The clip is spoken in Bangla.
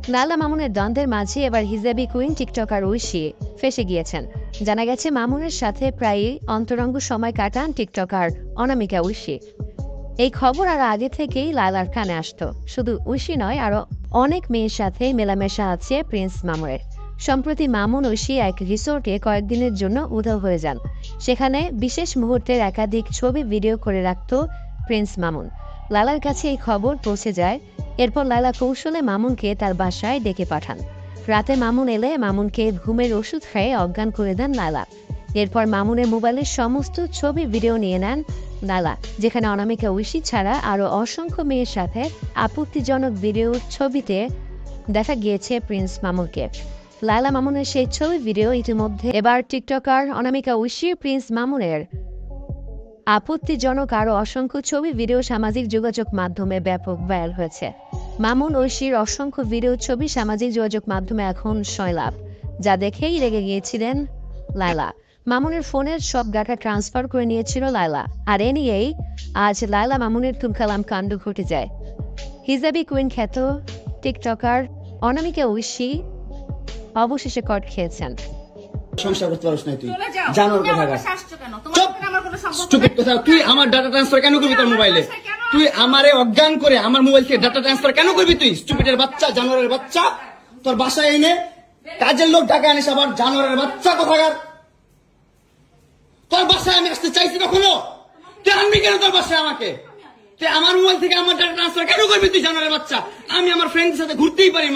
লায়লা মামুনের দ্বন্দ্বের মাঝে এবার হিজাবি কুইন টিকটকার ঐশী ফেঁসে গিয়েছেন। জানা গেছে মামুনের সাথে প্রায়ই অন্তরঙ্গ সময় কাটান টিকটকার অনামিকা ঐশী। এই খবর আর আগে থেকেই লায়লার কানে আসতো। শুধু ঐশী নয়, আরো অনেক মেয়ের সাথে মেলামেশা আছে প্রিন্স মামুনের। সম্প্রতি মামুন ঐশী এক রিসোর্টে কয়েকদিনের জন্য উধাও হয়ে যান। সেখানে বিশেষ মুহূর্তের একাধিক ছবি ভিডিও করে রাখত প্রিন্স মামুন। লায়লার কাছে এই খবর পৌঁছে যায়। এরপর লায়লা কৌশলে মামুনকে তার বাসায় ডেকে পাঠান। রাতে মামুন এলে মামুনকে ঘুমের ওষুধ খেয়ে অজ্ঞান করে দেন লায়লা। এরপর মামুনের মোবাইলের সমস্ত ছবি ভিডিও নিয়ে নেন লায়লা, যেখানে অনামিকা ঐশী ছাড়া আরও অসংখ্য মেয়ের সাথে আপত্তিজনক ভিডিওর ছবিতে দেখা গিয়েছে প্রিন্স মামুনকে। লায়লা মামুনের সেই ছবি ভিডিও ইতিমধ্যে এবার টিকটকার অনামিকা ঐশী প্রিন্স মামুনের আপত্তিজনক আরও অসংখ্য ছবি ভিডিও সামাজিক যোগাযোগ মাধ্যমে ব্যাপক ভাইরাল হয়েছে। মামুন ঐশীর অসংখ্য ভিডিও ছবি সামাজিক যোগাযোগ মাধ্যমে এখন সয়লাভ, যা দেখেই রেগে গিয়েছিলেন লায়লা। মামুনের ফোনের সব ডাটা ট্রান্সফার করে নিয়েছিল লায়লা। আর এ নিয়েই আজ লায়লা মামুনের তুলকালাম কাণ্ড ঘটে যায়। হিজাবি কুইন খ্যাত টিকটকার অনামিকা ঐশী অবশেষে কট খেয়েছেন। সংসার করতে পারিস না তুই, জানোর কথা তুই আমার ডাটা ট্রান্সফার কেন করবি তোর মোবাইলে? তুই আমারে অজ্ঞান করে আমার মোবাইল থেকে ডাটা ট্রান্সফার কেন করবি? তুই স্টুপিডের বাচ্চা, জানোয়ারের বাচ্চা। তোর বাসায় এনে কাজের লোক ঢাকা আনিস, আবার জানোয়ারের বাচ্চা কোথাকার। তোর বাসায় আমি আসতে চাইছি কখনো? তুই আনবি কেন তোর বাসায় আমাকে? তুই আমার মোবাইল থেকে আমার ডাটা ট্রান্সফার কেন করবি তুই, জানোয়ারের বাচ্চা? আমি আমার ফ্রেন্ডের সাথে ঘুরতেই পারি।